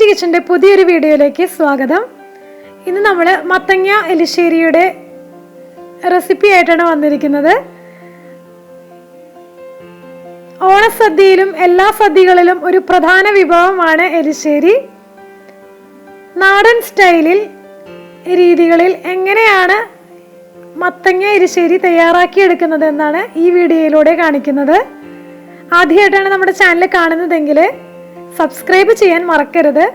കിച്ചന്റെ പുതിയൊരു വീഡിയോയിലേക്ക് സ്വാഗതം. ഇന്ന് നമ്മൾ മത്തങ്ങ എലിശ്ശേരിയുടെ റെസിപ്പി ആയിട്ടാണ് വന്നിരിക്കുന്നത്. ഓണസദ്യയിലും എല്ലാ സദ്യകളിലും ഒരു പ്രധാന വിഭവമാണ് എലിശ്ശേരി. നാടൻ സ്റ്റൈലിൽ രീതികളിൽ എങ്ങനെയാണ് മത്തങ്ങ എലിശ്ശേരി തയ്യാറാക്കിയെടുക്കുന്നത് എന്നാണ് ഈ വീഡിയോയിലൂടെ കാണിക്കുന്നത്. ആദ്യമായിട്ടാണ് നമ്മുടെ ചാനൽ കാണുന്നതെങ്കിൽ സബ്സ്ക്രൈബ് ചെയ്യാൻ മറക്കരുത്.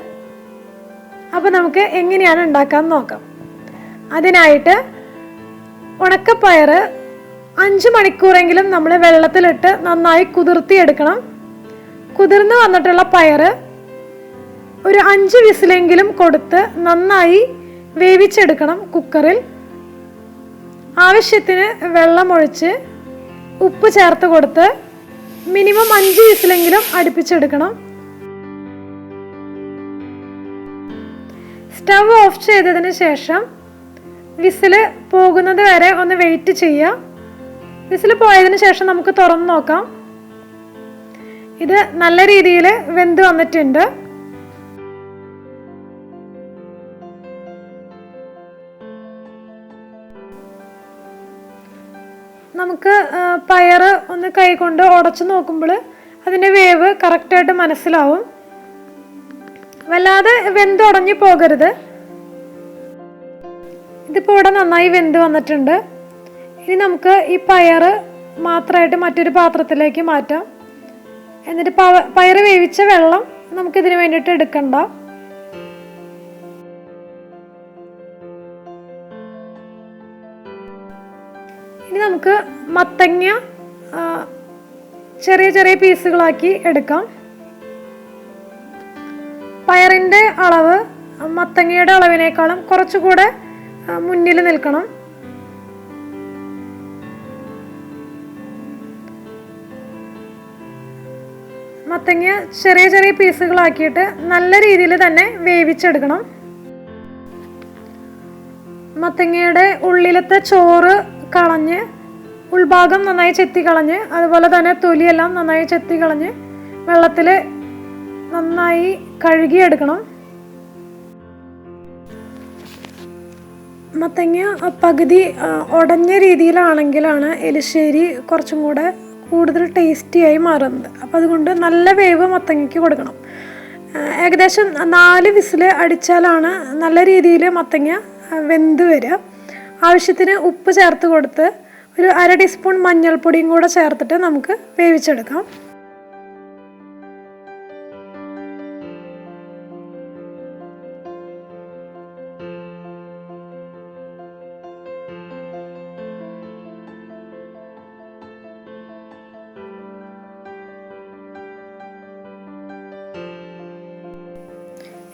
അപ്പോൾ നമുക്ക് എങ്ങനെയാണ് ഉണ്ടാക്കാൻ നോക്കാം. അതിനായിട്ട് ഉണക്കപ്പയർ 5 മണിക്കൂറെങ്കിലും നമ്മൾ വെള്ളത്തിലിട്ട് നന്നായി കുതിർത്തിയെടുക്കണം. കുതിർന്ന് വന്നിട്ടുള്ള പയർ ഒരു 5 വിസിലെങ്കിലും കൊടുത്ത് നന്നായി വേവിച്ചെടുക്കണം. കുക്കറിൽ ആവശ്യത്തിന് വെള്ളമൊഴിച്ച് ഉപ്പ് ചേർത്ത് കൊടുത്ത് മിനിമം 5 വിസിലെങ്കിലും അടുപ്പിച്ചെടുക്കണം. സ്റ്റവ് ഓഫ് ചെയ്തതിന് ശേഷം വിസിൽ പോകുന്നത് വരെ ഒന്ന് വെയിറ്റ് ചെയ്യുക. വിസിൽ പോയതിന് ശേഷം നമുക്ക് തുറന്ന് നോക്കാം. ഇത് നല്ല രീതിയിൽ വെന്ത് വന്നിട്ടുണ്ട്. നമുക്ക് പയർ ഒന്ന് കൈകൊണ്ട് ഉടച്ചു നോക്കുമ്പോൾ അതിൻ്റെ വേവ് കറക്റ്റായിട്ട് മനസ്സിലാവും. വല്ലാതെ വെന്തുടഞ്ഞു പോകരുത്. ഇതിപ്പോൾ ഇവിടെ നന്നായി വെന്ത് വന്നിട്ടുണ്ട്. ഇനി നമുക്ക് ഈ പയർ മാത്രമായിട്ട് മറ്റൊരു പാത്രത്തിലേക്ക് മാറ്റാം. എന്നിട്ട് പയർ വേവിച്ച വെള്ളം നമുക്കിതിന് വേണ്ടിയിട്ട് എടുക്കണ്ട. ഇനി നമുക്ക് മത്തങ്ങ ചെറിയ ചെറിയ പീസുകളാക്കി എടുക്കാം. പയറിൻ്റെ അളവ് മത്തങ്ങയുടെ അളവിനേക്കാളും കുറച്ചുകൂടെ മുന്നിൽ നിൽക്കണം. മത്തങ്ങ ചെറിയ ചെറിയ പീസുകളാക്കിയിട്ട് നല്ല രീതിയിൽ തന്നെ വേവിച്ചെടുക്കണം. മത്തങ്ങയുടെ ഉള്ളിലത്തെ ചോറ് കളഞ്ഞ് ഉൾഭാഗം നന്നായി ചെത്തിക്കളഞ്ഞ് അതുപോലെ തന്നെ തൊലിയെല്ലാം നന്നായി ചെത്തിക്കളഞ്ഞ് വെള്ളത്തിൽ നന്നായി കഴുകിയെടുക്കണം. മത്തങ്ങ പകുതി ഉടഞ്ഞ രീതിയിലാണെങ്കിലാണ് എലിശ്ശേരി കുറച്ചും കൂടെ കൂടുതൽ ടേസ്റ്റിയായി മാറുന്നത്. അപ്പോൾ അതുകൊണ്ട് നല്ല വേവ് മത്തങ്ങയ്ക്ക് കൊടുക്കണം. ഏകദേശം 4 വിസിൽ അടിച്ചാലാണ് നല്ല രീതിയിൽ മത്തങ്ങ വെന്ത് വരിക. ആവശ്യത്തിന് ഉപ്പ് ചേർത്ത് കൊടുത്ത് ഒരു 1/2 ടീസ്പൂൺ മഞ്ഞൾപ്പൊടിയും കൂടെ ചേർത്തിട്ട് നമുക്ക് വേവിച്ചെടുക്കാം.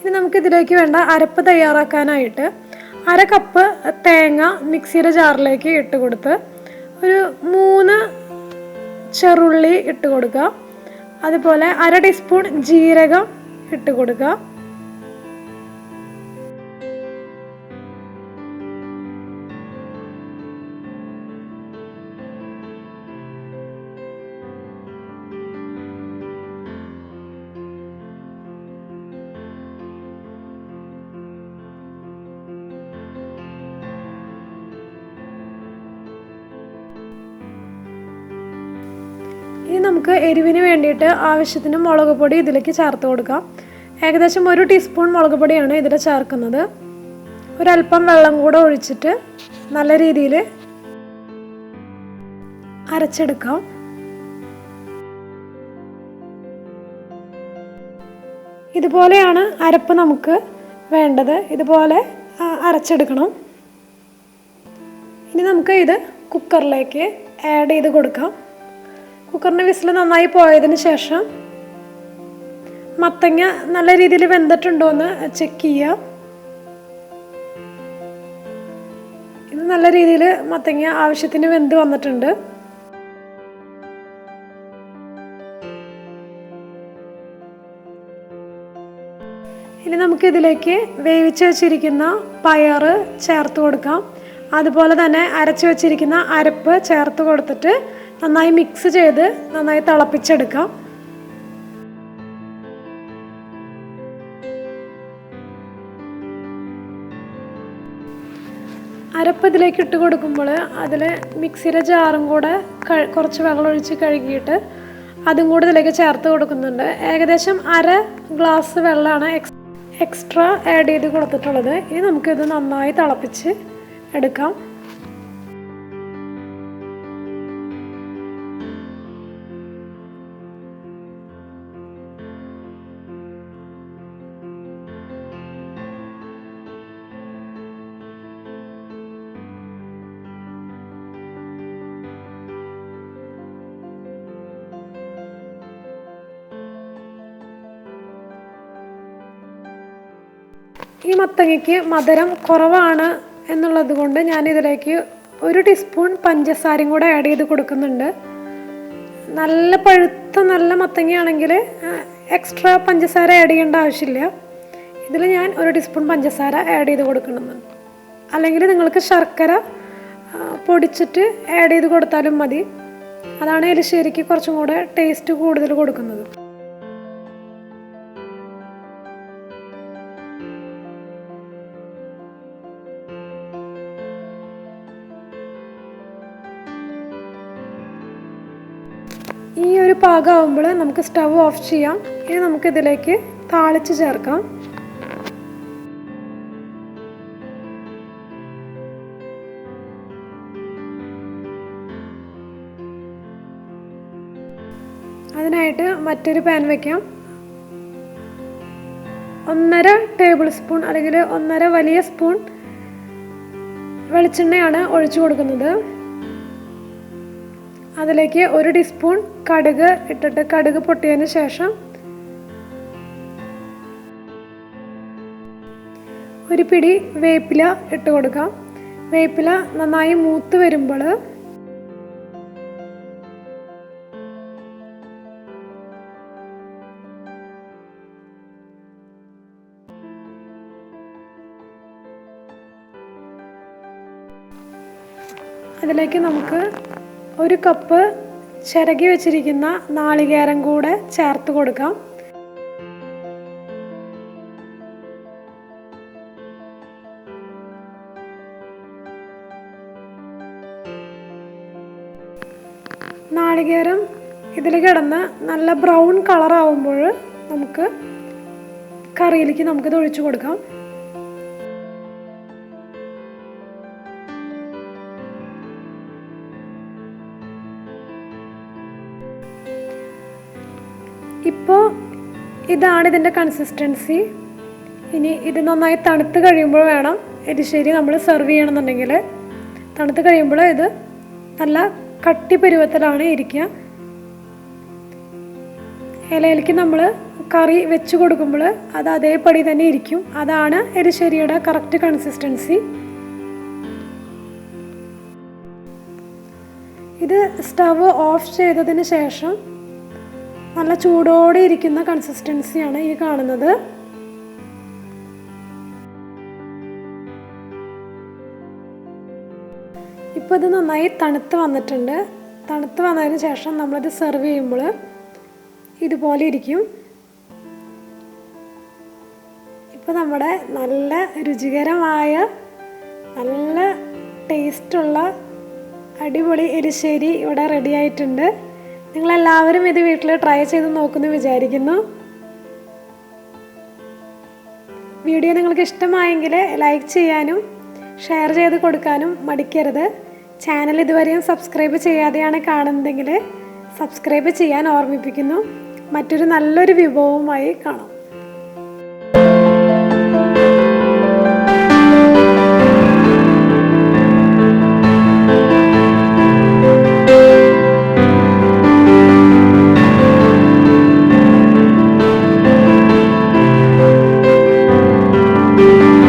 ഇനി നമുക്കിതിലേക്ക് വേണ്ട അരപ്പ് തയ്യാറാക്കാനായിട്ട് 1/2 കപ്പ് തേങ്ങ മിക്സിയുടെ ജാറിലേക്ക് ഇട്ട് കൊടുത്ത് ഒരു 3 ചെറുള്ളി ഇട്ട് കൊടുക്കുക. അതുപോലെ 1/2 ടീസ്പൂൺ ജീരകം ഇട്ട് കൊടുക്കുക. ഇനി നമുക്ക് എരിവിന് വേണ്ടിയിട്ട് ആവശ്യത്തിന് മുളക് പൊടി ഇതിലേക്ക് ചേർത്ത് കൊടുക്കാം. ഏകദേശം 1 ടീസ്പൂൺ മുളക് പൊടിയാണ് ഇതിൽ ചേർക്കുന്നത്. ഒരല്പം വെള്ളം കൂടെ ഒഴിച്ചിട്ട് നല്ല രീതിയിൽ അരച്ചെടുക്കാം. ഇതുപോലെയാണ് അരപ്പ് നമുക്ക് വേണ്ടത്. ഇതുപോലെ അരച്ചെടുക്കണം. ഇനി നമുക്ക് ഇത് കുക്കറിലേക്ക് ആഡ് ചെയ്ത് കൊടുക്കാം. കുക്കറിൻ്റെ വിസിൽ നന്നായി പോയതിന് ശേഷം മത്തങ്ങ നല്ല രീതിയിൽ വെന്തിട്ടുണ്ടോ എന്ന് ചെക്ക് ചെയ്യുക. ഇത് നല്ല രീതിയിൽ മത്തങ്ങ ആവശ്യത്തിന് വെന്ത് വന്നിട്ടുണ്ട്. ഇനി നമുക്കിതിലേക്ക് വേവിച്ച് വെച്ചിരിക്കുന്ന പയർ ചേർത്ത് കൊടുക്കാം. അതുപോലെ തന്നെ അരച്ച് വെച്ചിരിക്കുന്ന അരപ്പ് ചേർത്ത് കൊടുത്തിട്ട് നന്നായി മിക്സ് ചെയ്ത് നന്നായി തിളപ്പിച്ചെടുക്കാം. അരപ്പ് ഇതിലേക്ക് ഇട്ട് കൊടുക്കുമ്പോൾ അതിൽ മിക്സിയുടെ ജാറും കൂടെ കുറച്ച് വെള്ളം ഒഴിച്ച് കഴുകിയിട്ട് അതും കൂടെ ഇതിലേക്ക് ചേർത്ത് കൊടുക്കുന്നുണ്ട്. ഏകദേശം 1/2 ഗ്ലാസ് വെള്ളമാണ് എക്സ്ട്രാ ആഡ് ചെയ്ത് കൊടുത്തിട്ടുള്ളത്. ഇനി നമുക്കിത് നന്നായി തിളപ്പിച്ച് എടുക്കാം. ഈ മത്തങ്ങയ്ക്ക് മധുരം കുറവാണ് എന്നുള്ളത് കൊണ്ട് ഞാനിതിലേക്ക് 1 ടീസ്പൂൺ പഞ്ചസാരയും കൂടെ ആഡ് ചെയ്ത് കൊടുക്കുന്നുണ്ട്. നല്ല പഴുത്ത നല്ല മത്തങ്ങയാണെങ്കിൽ എക്സ്ട്രാ പഞ്ചസാര ആഡ് ചെയ്യേണ്ട ആവശ്യമില്ല. ഇതിൽ ഞാൻ 1 ടീസ്പൂൺ പഞ്ചസാര ആഡ് ചെയ്ത് കൊടുക്കുന്നുണ്ട്. അല്ലെങ്കിൽ നിങ്ങൾക്ക് ശർക്കര പൊടിച്ചിട്ട് ആഡ് ചെയ്ത് കൊടുത്താലും മതി. അതാണ് എലിശ്ശേരിക്ക് കുറച്ചും കൂടെ ടേസ്റ്റ് കൂടുതൽ കൊടുക്കുന്നത്. ഈ ഒരു പാകമാകുമ്പോൾ നമുക്ക് സ്റ്റവ് ഓഫ് ചെയ്യാം. ഇനി നമുക്കിതിലേക്ക് താളിച്ച് ചേർക്കാം. അതിനായിട്ട് മറ്റൊരു പാൻ വയ്ക്കാം. 1.5 ടേബിൾ സ്പൂൺ അല്ലെങ്കിൽ 1.5 വലിയ സ്പൂൺ വെളിച്ചെണ്ണയാണ് ഒഴിച്ചു കൊടുക്കുന്നത്. അതിലേക്ക് 1 ടീസ്പൂൺ കടുക് ഇട്ടിട്ട് കടുക് പൊട്ടിയതിന് ശേഷം 1 പിടി വേപ്പില ഇട്ട് കൊടുക്കാം. വേപ്പില നന്നായി മൂത്ത് വരുമ്പോൾ അതിലേക്ക് നമുക്ക് 1 കപ്പ് ചിരകി വെച്ചിരിക്കുന്ന നാളികേരം കൂടെ ചേർത്ത് കൊടുക്കാം. നാളികേരം ഇതിൽ കിടന്ന് നല്ല ബ്രൗൺ കളറാവുമ്പോൾ നമുക്ക് കറിയിലേക്ക് നമുക്കിത് ഒഴിച്ചു കൊടുക്കാം. ഇപ്പോൾ ഇതാണ് ഇതിൻ്റെ കൺസിസ്റ്റൻസി. ഇനി ഇത് നന്നായി തണുത്ത് കഴിയുമ്പോൾ വേണം എരിശ്ശേരി നമ്മൾ സെർവ് ചെയ്യണമെന്നുണ്ടെങ്കിൽ. തണുത്ത് കഴിയുമ്പോൾ ഇത് നല്ല കട്ടി പരുവത്തിലാണ് ഇരിക്കുക. ഇലയിലേക്ക് നമ്മൾ കറി വെച്ച് കൊടുക്കുമ്പോൾ അത് അതേപടി തന്നെ ഇരിക്കും. അതാണ് എരിശ്ശേരിയുടെ കറക്റ്റ് കൺസിസ്റ്റൻസി. ഇത് സ്റ്റവ് ഓഫ് ചെയ്തതിന് ശേഷം നല്ല ചൂടോടെ ഇരിക്കുന്ന കൺസിസ്റ്റൻസിയാണ് ഈ കാണുന്നത്. ഇപ്പോൾ ഇത് നന്നായി തണുത്ത് വന്നിട്ടുണ്ട്. തണുത്ത് വന്നതിന് ശേഷം നമ്മളിത് സെർവ് ചെയ്യുമ്പോൾ ഇതുപോലെ ഇരിക്കും. ഇപ്പോൾ നമ്മുടെ നല്ല രുചികരമായ നല്ല ടേസ്റ്റുള്ള അടിപൊളി എരിശ്ശേരി ഇവിടെ റെഡി ആയിട്ടുണ്ട്. നിങ്ങളെല്ലാവരും ഇത് വീട്ടിൽ ട്രൈ ചെയ്ത് നോക്കുമെന്ന് വിചാരിക്കുന്നു. വീഡിയോ നിങ്ങൾക്ക് ഇഷ്ടമായെങ്കിൽ ലൈക്ക് ചെയ്യാനും ഷെയർ ചെയ്ത് കൊടുക്കാനും മടിക്കരുത്. ചാനൽ ഇതുവരെയും സബ്സ്ക്രൈബ് ചെയ്യാതെയാണ് കാണുന്നതെങ്കിൽ സബ്സ്ക്രൈബ് ചെയ്യാൻ ഓർമ്മിപ്പിക്കുന്നു. മറ്റൊരു നല്ലൊരു വിഭവവുമായി കാണാം.